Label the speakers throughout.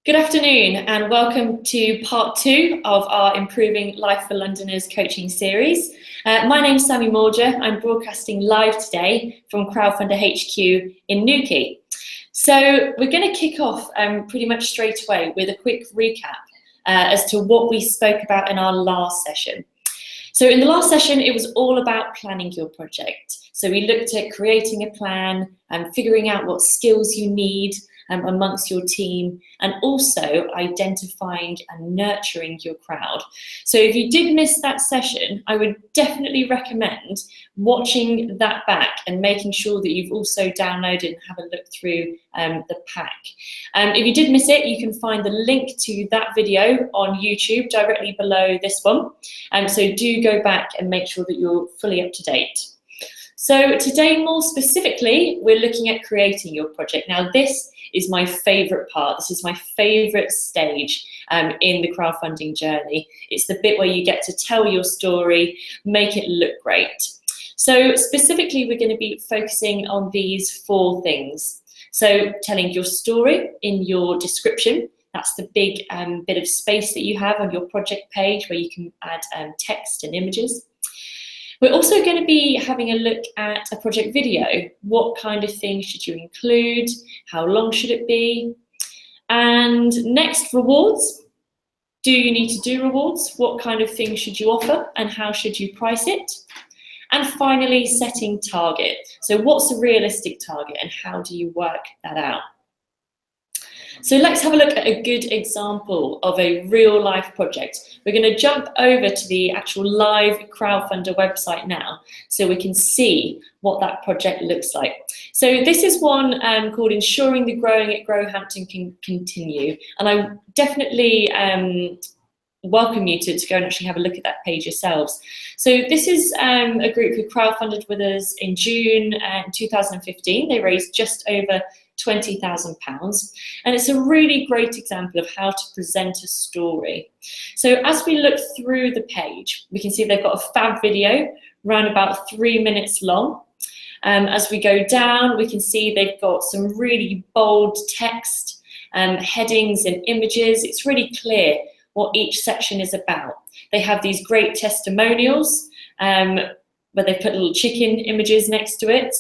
Speaker 1: Good afternoon and welcome to part 2 of our Improving Life for Londoners coaching series. My name's Sammy Morger. I'm broadcasting live today from Crowdfunder HQ in Newquay. So we're going to kick off pretty much straight away with a quick recap as to what we spoke about in our last session. So in the last session, it was all about planning your project. So we looked at creating a plan and figuring out what skills you need amongst your team, and also identifying and nurturing your crowd. So if you did miss that session, I would definitely recommend watching that back and making sure that you've also downloaded and have a look through the pack. If you did miss it, you can find the link to that video on YouTube directly below this one. So do go back and make sure that you're fully up to date. So today, more specifically, we're looking at creating your project. Now, this is my favorite part. This is my favorite stage in the crowdfunding journey. It's the bit where you get to tell your story, make it look great. So specifically, we're going to be focusing on these 4 things. So telling your story in your description. That's the big bit of space that you have on your project page where you can add text and images. We're also going to be having a look at a project video. What kind of things should you include? How long should it be? And next, rewards. Do you need to do rewards? What kind of things should you offer and how should you price it? And finally, setting target. So what's a realistic target and how do you work that out? So let's have a look at a good example of a real life project. We're going to jump over to the actual live Crowdfunder website now so we can see what that project looks like. So this is one called Ensuring the Growing at Growhampton Can Continue. And I definitely welcome you to go and actually have a look at that page yourselves. So this is a group who crowdfunded with us in June 2015. They raised just over £20,000, and it's a really great example of how to present a story. So as we look through the page, we can see they've got a fab video around about 3 minutes long. As we go down, we can see they've got some really bold text, headings and images. It's really clear what each section is about. They have these great testimonials where they've put little chicken images next to it.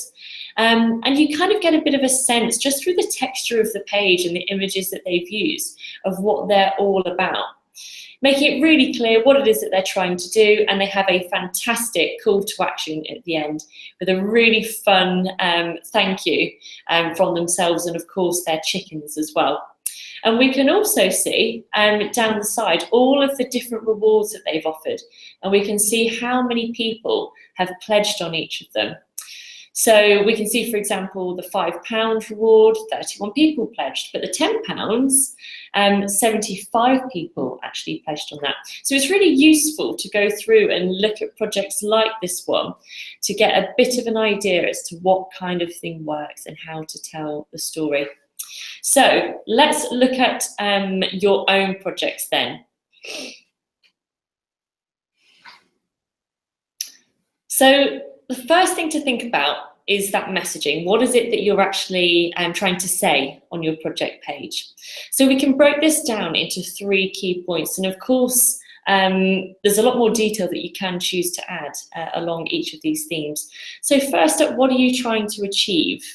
Speaker 1: And you kind of get a bit of a sense just through the texture of the page and the images that they've used of what they're all about. Making it really clear what it is that they're trying to do, and they have a fantastic call to action at the end with a really fun thank you from themselves and of course their chickens as well. And we can also see down the side all of the different rewards that they've offered, and we can see how many people have pledged on each of them. So we can see, for example, the £5 reward, 31 people pledged, but the £10, 75 people actually pledged on that. So it's really useful to go through and look at projects like this one to get a bit of an idea as to what kind of thing works and how to tell the story. So let's look at your own projects then. So the first thing to think about is that messaging. What is it that you're actually trying to say on your project page? So we can break this down into 3 key points. And of course, there's a lot more detail that you can choose to add along each of these themes. So first up, what are you trying to achieve?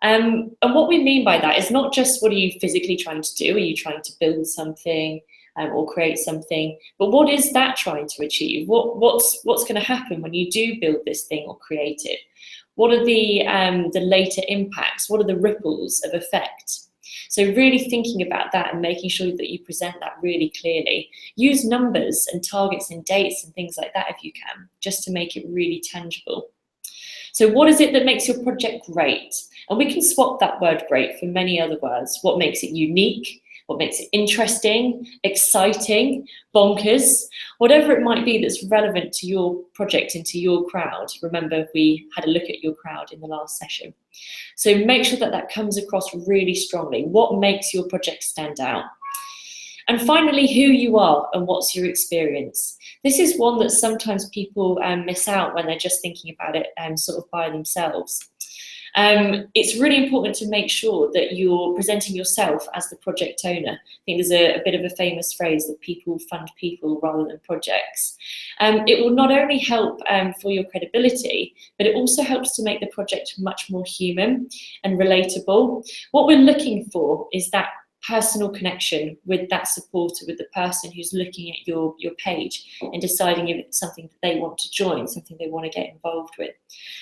Speaker 1: And what we mean by that is not just what are you physically trying to do? Are you trying to build something or create something? But what is that trying to achieve? What's going to happen when you do build this thing or create it? What are the later impacts? What are the ripples of effect? So really thinking about that and making sure that you present that really clearly. Use numbers and targets and dates and things like that if you can, just to make it really tangible. So what is it that makes your project great? And we can swap that word great for many other words. What makes it unique? What makes it interesting, exciting, bonkers, whatever it might be that's relevant to your project and to your crowd. Remember, we had a look at your crowd in the last session. So make sure that that comes across really strongly. What makes your project stand out? And finally, who you are and what's your experience. This is one that sometimes people miss out when they're just thinking about it sort of by themselves. It's really important to make sure that you're presenting yourself as the project owner. I think there's a bit of a famous phrase that people fund people rather than projects. It will not only help for your credibility, but it also helps to make the project much more human and relatable. What we're looking for is that personal connection with that supporter, with the person who's looking at your page and deciding if it's something that they want to join, something they want to get involved with.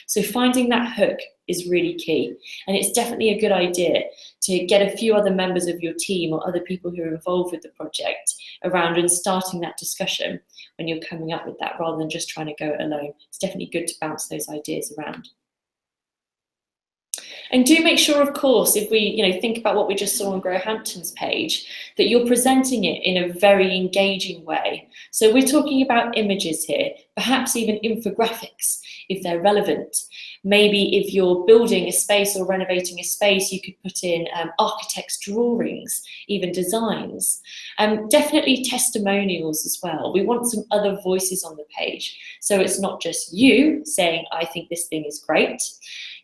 Speaker 1: So finding that hook is really key, and it's definitely a good idea to get a few other members of your team or other people who are involved with the project around and starting that discussion when you're coming up with that, rather than just trying to go it alone. It's definitely good to bounce those ideas around. And do make sure, of course, if we think about what we just saw on Growhampton's page, that you're presenting it in a very engaging way. So we're talking about images here, perhaps even infographics if they're relevant. Maybe if you're building a space or renovating a space, you could put in architect's drawings, even designs. Definitely testimonials as well. We want some other voices on the page. So it's not just you saying, I think this thing is great.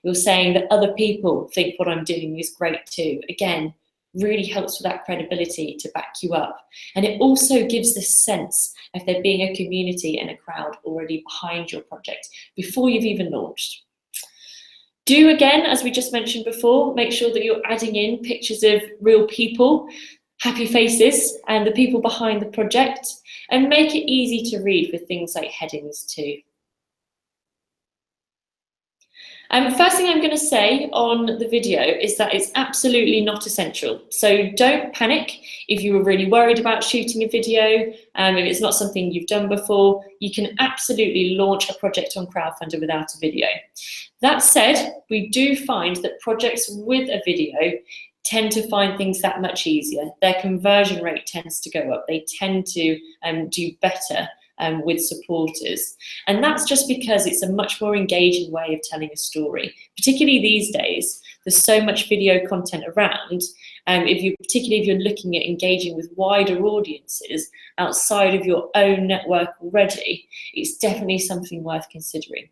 Speaker 1: You're saying that other people think what I'm doing is great too. Again, really helps with that credibility to back you up. And it also gives this sense of there being a community and a crowd already behind your project before you've even launched. Do, again, as we just mentioned before, make sure that you're adding in pictures of real people, happy faces, and the people behind the project, and make it easy to read with things like headings too. First thing I'm going to say on the video is that it's absolutely not essential. So don't panic if you were really worried about shooting a video. If it's not something you've done before, you can absolutely launch a project on Crowdfunder without a video. That said, we do find that projects with a video tend to find things that much easier. Their conversion rate tends to go up. They tend to do better with supporters. And that's just because it's a much more engaging way of telling a story. Particularly these days, there's so much video content around. Particularly if you're looking at engaging with wider audiences outside of your own network already, it's definitely something worth considering.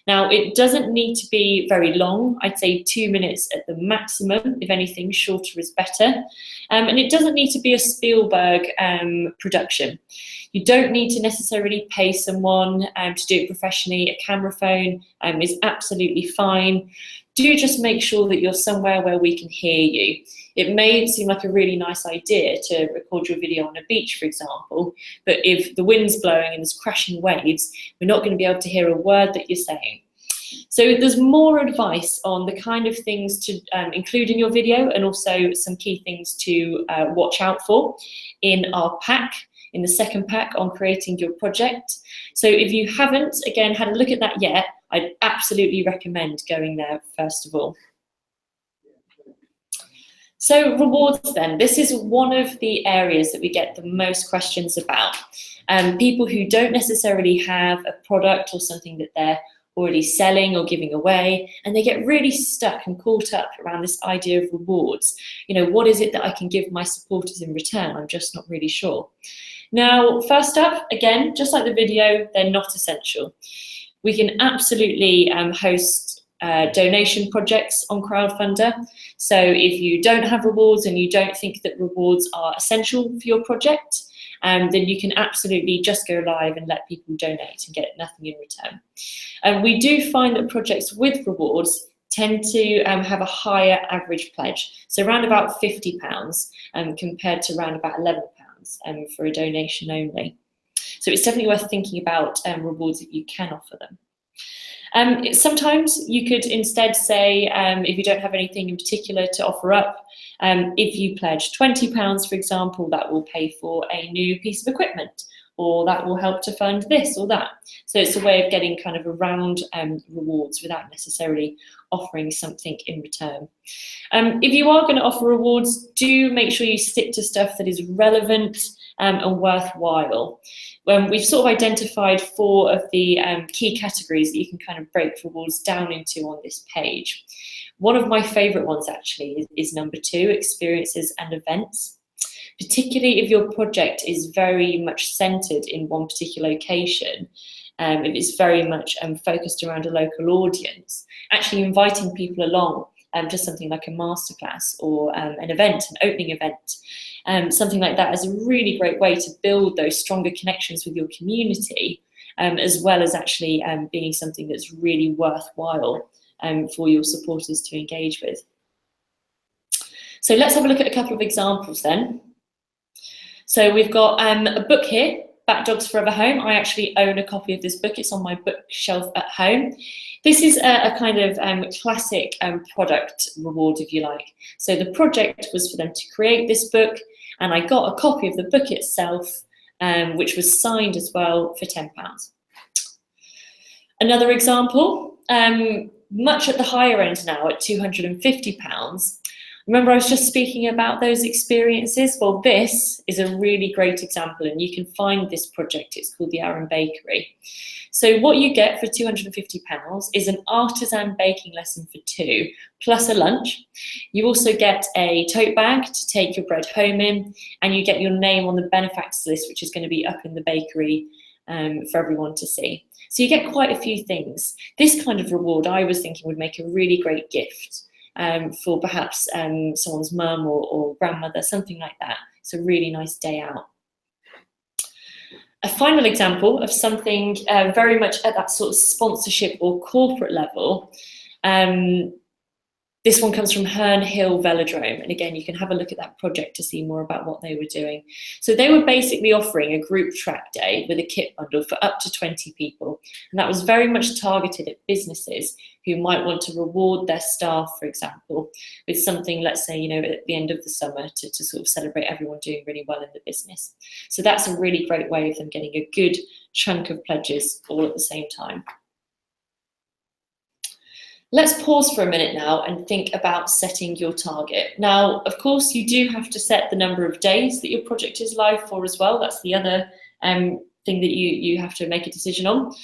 Speaker 1: Now, it doesn't need to be very long. I'd say 2 minutes at the maximum. If anything, shorter is better. And it doesn't need to be a Spielberg production. You don't need to necessarily pay someone to do it professionally. A camera phone is absolutely fine. Do just make sure that you're somewhere where we can hear you. It may seem like a really nice idea to record your video on a beach, for example, but if the wind's blowing and there's crashing waves, we're not going to be able to hear a word that you're saying. So there's more advice on the kind of things to include in your video, and also some key things to watch out for in our pack, in the second pack on creating your project. So if you haven't, again, had a look at that yet, I'd absolutely recommend going there first of all. So rewards then, this is one of the areas that we get the most questions about. People who don't necessarily have a product or something that they're already selling or giving away, and they get really stuck and caught up around this idea of rewards. What is it that I can give my supporters in return? I'm just not really sure. Now, first up, again, just like the video, they're not essential. We can absolutely host donation projects on Crowdfunder. So if you don't have rewards and you don't think that rewards are essential for your project, then you can absolutely just go live and let people donate and get nothing in return. We do find that projects with rewards tend to have a higher average pledge, so around about £50 compared to around about £11 for a donation only. So it's definitely worth thinking about rewards if you can offer them. Sometimes you could instead say, if you don't have anything in particular to offer up, if you pledge £20, for example, that will pay for a new piece of equipment, or that will help to fund this or that. So it's a way of getting kind of around rewards without necessarily offering something in return. If you are going to offer rewards, do make sure you stick to stuff that is relevant and worthwhile. We've sort of identified 4 of the key categories that you can kind of break rewards down into on this page. One of my favourite ones actually is number 2, experiences and events. Particularly if your project is very much centred in one particular location, if it's very much focused around a local audience, actually inviting people along, just something like a masterclass or an event, an opening event, something like that is a really great way to build those stronger connections with your community, as well as actually being something that's really worthwhile for your supporters to engage with. So let's have a look at a couple of examples then. So we've got a book here, Back Dogs Forever Home. I actually own a copy of this book. It's on my bookshelf at home. This is a kind of classic product reward, if you like. So the project was for them to create this book, and I got a copy of the book itself, which was signed as well, for £10. Another example, much at the higher end now at £250. Remember I was just speaking about those experiences? Well, this is a really great example, and you can find this project. It's called the Arran Bakery. So what you get for £250 is an artisan baking lesson for 2, plus a lunch. You also get a tote bag to take your bread home in, and you get your name on the benefactors list, which is going to be up in the bakery for everyone to see. So you get quite a few things. This kind of reward, I was thinking, would make a really great gift for perhaps someone's mum or grandmother, something like that. It's a really nice day out. A final example of something very much at that sort of sponsorship or corporate level. This one comes from Herne Hill Velodrome, and again, you can have a look at that project to see more about what they were doing. So they were basically offering a group track day with a kit bundle for up to 20 people, and that was very much targeted at businesses who might want to reward their staff, for example, with something, let's say, you know, at the end of the summer to sort of celebrate everyone doing really well in the business. So that's a really great way of them getting a good chunk of pledges all at the same time. Let's pause for a minute now and think about setting your target. Now, of course, you do have to set the number of days that your project is live for as well. That's the other thing that you have to make a decision on.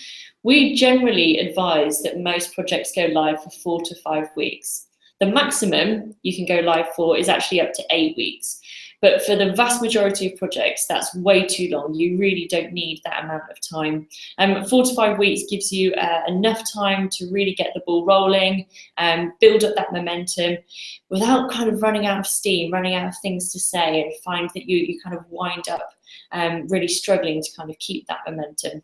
Speaker 1: We generally advise that most projects go live for 4 to 5 weeks. The maximum you can go live for is actually up to 8 weeks. But for the vast majority of projects, that's way too long. You really don't need that amount of time. 4 to 5 weeks gives you enough time to really get the ball rolling, build up that momentum without kind of running out of steam, running out of things to say, and find that you kind of wind up really struggling to kind of keep that momentum.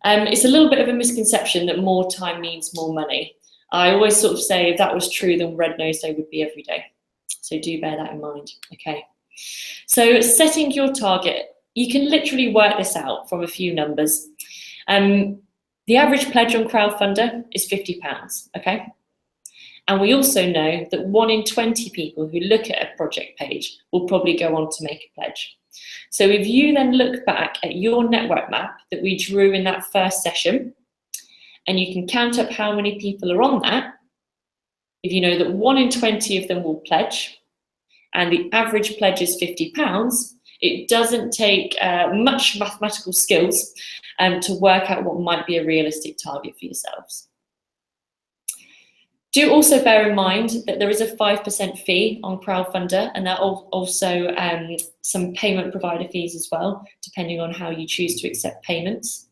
Speaker 1: It's a little bit of a misconception that more time means more money. I always sort of say if that was true, then Red Nose Day would be every day. So do bear that in mind, okay? So setting your target, you can literally work this out from a few numbers. The average pledge on Crowdfunder is £50, okay? And we also know that 1 in 20 people who look at a project page will probably go on to make a pledge. So if you then look back at your network map that we drew in that first session, and you can count up how many people are on that, if you know that 1 in 20 of them will pledge, and the average pledge is £50, it doesn't take much mathematical skills to work out what might be a realistic target for yourselves. Do also bear in mind that there is a 5% fee on Crowdfunder, and there are also some payment provider fees as well, depending on how you choose to accept payments.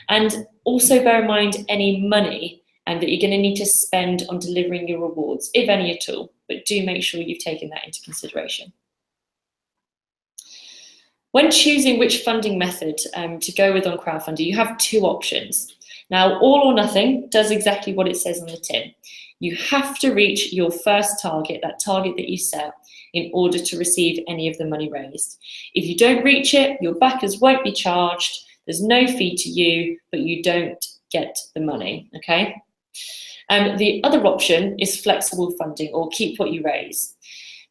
Speaker 1: And also bear in mind any money that you're going to need to spend on delivering your rewards, if any at all, but do make sure you've taken that into consideration. When choosing which funding method to go with on Crowdfunder, you have 2 options. Now, all or nothing does exactly what it says on the tin. You have to reach your first target, that target that you set, in order to receive any of the money raised. If you don't reach it, your backers won't be charged, there's no fee to you, but you don't get the money, okay? The other option is flexible funding, or keep what you raise.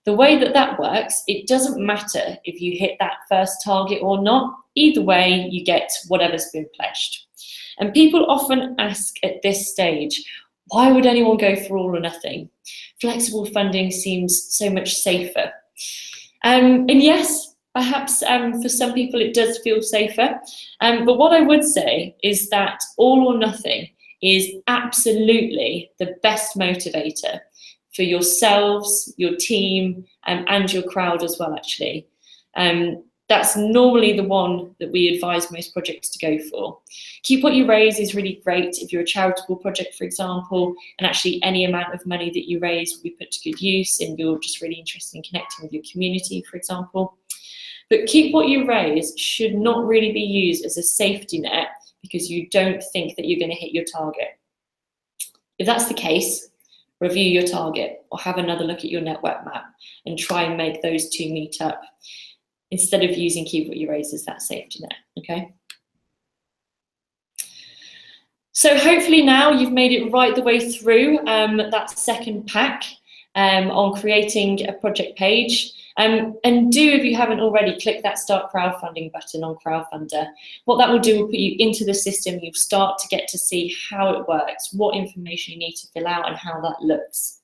Speaker 1: The way that that works, it doesn't matter if you hit that first target or not. Either way, you get whatever's been pledged. And people often ask at this stage, why would anyone go for all or nothing? Flexible funding seems so much safer. And yes, perhaps for some people it does feel safer. But what I would say is that all or nothing is absolutely the best motivator for yourselves, your team, and your crowd as well, actually. That's normally the one that we advise most projects to go for. Keep What You Raise is really great if you're a charitable project, for example, and actually any amount of money that you raise will be put to good use and you're just really interested in connecting with your community, for example. But Keep What You Raise should not really be used as a safety net because you don't think that you're going to hit your target. If that's the case, review your target or have another look at your network map and try and make those two meet up instead of using Keep What You Raise as that safety net, okay? So hopefully now you've made it right the way through that second pack on creating a project page. And do, if you haven't already, click that Start Crowdfunding button on Crowdfunder. What that will do will put you into the system. You'll start to get to see how it works, what information you need to fill out and how that looks.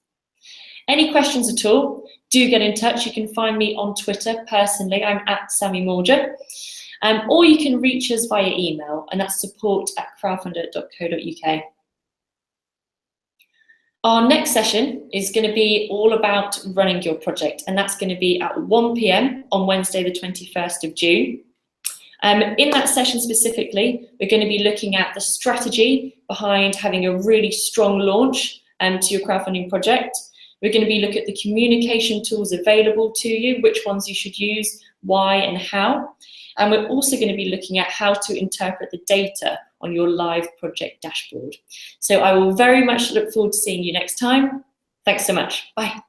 Speaker 1: Any questions at all, do get in touch. You can find me on Twitter personally. I'm at Sammy Morger. Or you can reach us via email, and that's support@crowdfunder.co.uk. Our next session is going to be all about running your project, and that's going to be at 1 p.m. on Wednesday, the 21st of June. In that session specifically, we're going to be looking at the strategy behind having a really strong launch to your crowdfunding project. We're going to be looking at the communication tools available to you, which ones you should use, why and how. And we're also going to be looking at how to interpret the data on your live project dashboard. So I will very much look forward to seeing you next time. Thanks so much. Bye.